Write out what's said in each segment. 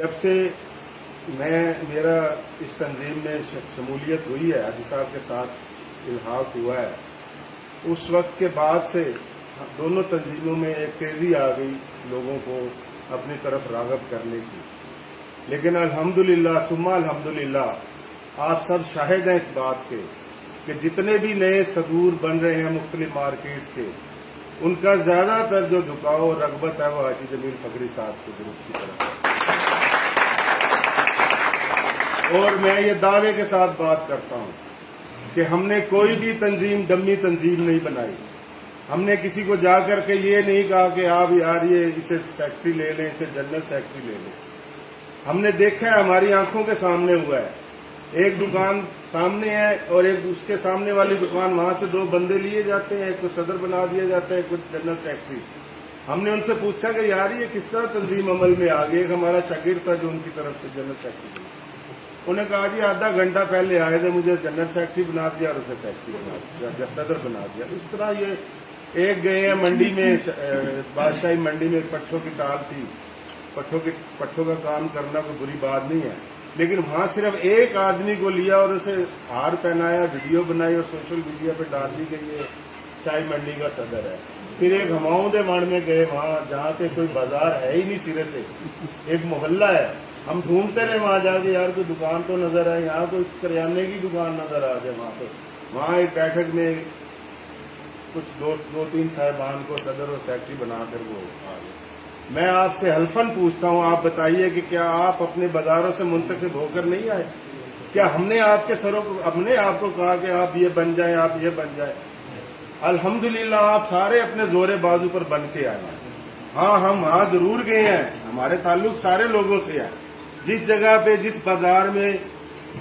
जब से मेरा इस तंजीम में शमूलियत हुई है, हाजी साहब के साथ इल्हाक हुआ है, उस वक्त के बाद से दोनों तंजीमों में एक तेज़ी आ गई लोगों को अपनी तरफ राग़ब करने की। लेकिन अल्हम्दुलिल्लाह सुम्मा अल्हम्दुलिल्लाह आप सब शाहिद हैं इस बात के कि जितने भी नए सदूर बन रहे हैं मुख्तलिफ मार्केट्स के, उनका ज़्यादातर जो झुकाव और रग़बत है वो हाजी जमील फ़खरी साहब के ग्रुप की तरफ है। और मैं ये दावे के साथ बात करता हूँ कि हमने कोई भी तंजीम डमी तंजीम नहीं बनाई। हमने किसी को जाकर के ये नहीं कहा कि आप यार ये इसे सेक्रेटरी ले लें, इसे जनरल सेक्रेटरी ले लें। हमने देखा है, हमारी आंखों के सामने हुआ है, एक दुकान सामने है और एक उसके सामने वाली दुकान, वहां से दो बंदे लिए जाते हैं, एक को सदर बना दिया जाता है, कुछ जनरल सेक्रेटरी। हमने उनसे पूछा कि यार ये किस तरह तंजीम अमल में आ गई। एक हमारा शागिर्द था जो उनकी तरफ से जनरल सेक्रेटरी, उन्हें कहा जी आधा घंटा पहले आए थे, मुझे जनरल सेक्रेटरी बना दिया और उसे सेक्रेटरी बना दिया या सदर बना दिया। इस तरह ये एक गए हैं मंडी में, बादशाही मंडी में पट्ठों की टाल थी, पट्ठों का काम करना कोई बुरी बात नहीं है, लेकिन वहां सिर्फ एक आदमी को लिया और उसे हार पहनाया, वीडियो बनाई और सोशल मीडिया पे डाल दी गई है शाही मंडी का सदर है। फिर एक हमाऊं दे वण में गए, वहां जहाँ पे कोई बाजार है ही नहीं सिरे से, एक मोहल्ला है, हम ढूंढते रहे वहां जाके यार कोई दुकान तो नजर आए, यहाँ कोई करियाने की दुकान नजर आ जाए वहां पे। वहां एक बैठक में कुछ दो तीन साहिबान को सदर और सेक्रेटरी बनाकर वो आ गए। मैं आपसे हल्फन पूछता हूँ, आप बताइए कि क्या आप अपने बाजारों से मुंतखब होकर नहीं आए? क्या हमने आपके सरों को, हमने आपको कहा कि आप ये बन जाए, आप ये बन जाए? अल्हम्दुलिल्लाह आप सारे अपने जोरे बाजू पर बन के आए हैं। हाँ, हम वहां जरूर गए हैं, हमारे ताल्लुक सारे लोगों से है। जिस जगह पे, जिस बाजार में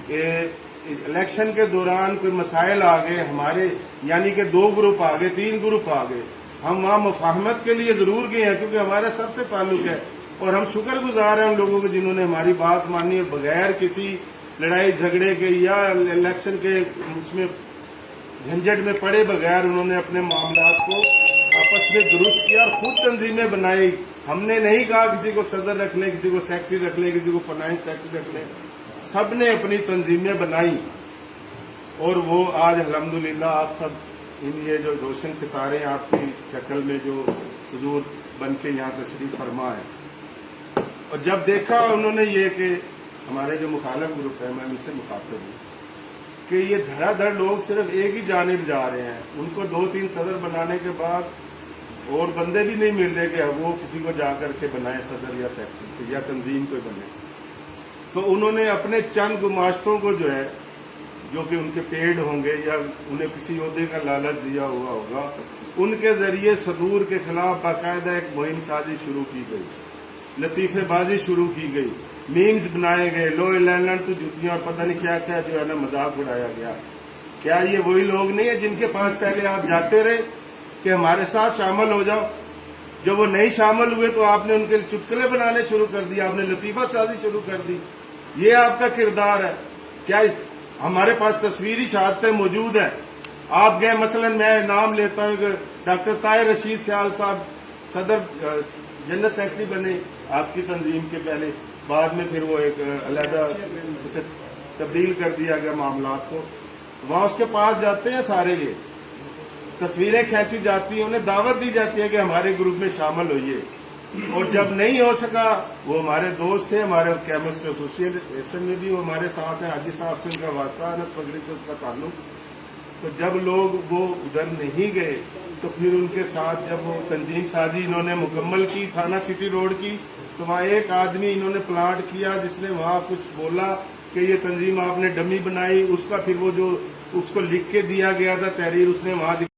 इलेक्शन के दौरान कोई मसाइल आ गए हमारे, यानी कि 2 ग्रुप आ गए, 3 ग्रुप आ गए, हम वहां मुफाहमत के लिए जरूर गए हैं, क्योंकि हमारा सबसे ताल्लुक है। और हम शुक्रगुजार हैं उन लोगों के जिन्होंने हमारी बात मानी और बगैर किसी लड़ाई झगड़े के या इलेक्शन के उसमें झंझट में पड़े बगैर उन्होंने अपने मामलात को आपस में दुरुस्त किया और खुद तंजीमें बनाई। हमने नहीं कहा किसी को सदर रख ले, किसी को सेक्रेटरी रख ले, किसी को फाइनेंस सेक्रेटरी रख ले, सबने अपनी तंजीमें बनाई। और वो आज अल्हम्दुलिल्लाह आप सब इन ये जो रोशन सितारे आपकी शक्ल में जो सुदूर बन के यहाँ तशरीफ फरमा है, और जब देखा उन्होंने ये कि हमारे जो मुखालिफ ग्रुप है, मैं उनसे मुखातिब हूँ कि ये धड़ाधड़ लोग सिर्फ एक ही जानिब जा रहे हैं, उनको 2-3 सदर बनाने के बाद और बंदे भी नहीं मिल रहे कि वो किसी को जाकर के बनाए सदर या सेक्रेटरी या तंजीम कोई बने। तो उन्होंने अपने चंद गुमाश्तों को जो है, जो कि उनके पेड होंगे या उन्हें किसी ओहदे का लालच दिया हुआ होगा, उनके जरिए सदूर के खिलाफ बाकायदा एक मुहिम साजी शुरू की गई, लतीफेबाजी शुरू की गई, मीम्स बनाए गए, लो लैंड तो जुतियां और पता नहीं क्या क्या जो है ना मजाक उड़ाया गया। क्या ये वही लोग नहीं है जिनके पास पहले आप जाते रहे कि हमारे साथ शामिल हो जाओ? जब वो नहीं शामिल हुए तो आपने उनके चुटकुले बनाने शुरू कर दिया, आपने लतीफा साजी शुरू कर दी। ये आपका किरदार है क्या? हमारे पास तस्वीरी शहादतें मौजूद हैं। आप गए, मसलन मैं नाम लेता हूँ कि डॉक्टर ताहिर रशीद सियाल साहब सदर जनरल सेक्रेटरी बने आपकी तंजीम के पहले, बाद में फिर वो एक अलहदा उसे तब्दील कर दिया गया मामलात को। वहां उसके पास जाते हैं सारे, ये तस्वीरें खींची जाती हैं, उन्हें दावत दी जाती है कि हमारे ग्रुप में शामिल होइए। और जब नहीं हो सका, वो हमारे दोस्त थे, हमारे केमिस्ट एसोसिएशन में भी वो हमारे साथ हैं, हाजी साहब से उनका वास्ता है, अनस फगरी से उसका ताल्लुक। तो जब लोग वो उधर नहीं गए तो फिर उनके साथ जब वो तंजीम साजी इन्होंने मुकम्मल की थाना सिटी रोड की, तो वहाँ एक आदमी इन्होंने प्लांट किया जिसने वहाँ कुछ बोला कि ये तंजीम आपने डमी बनाई, उसका फिर वो जो उसको लिख के दिया गया था तहरीर, उसने वहाँ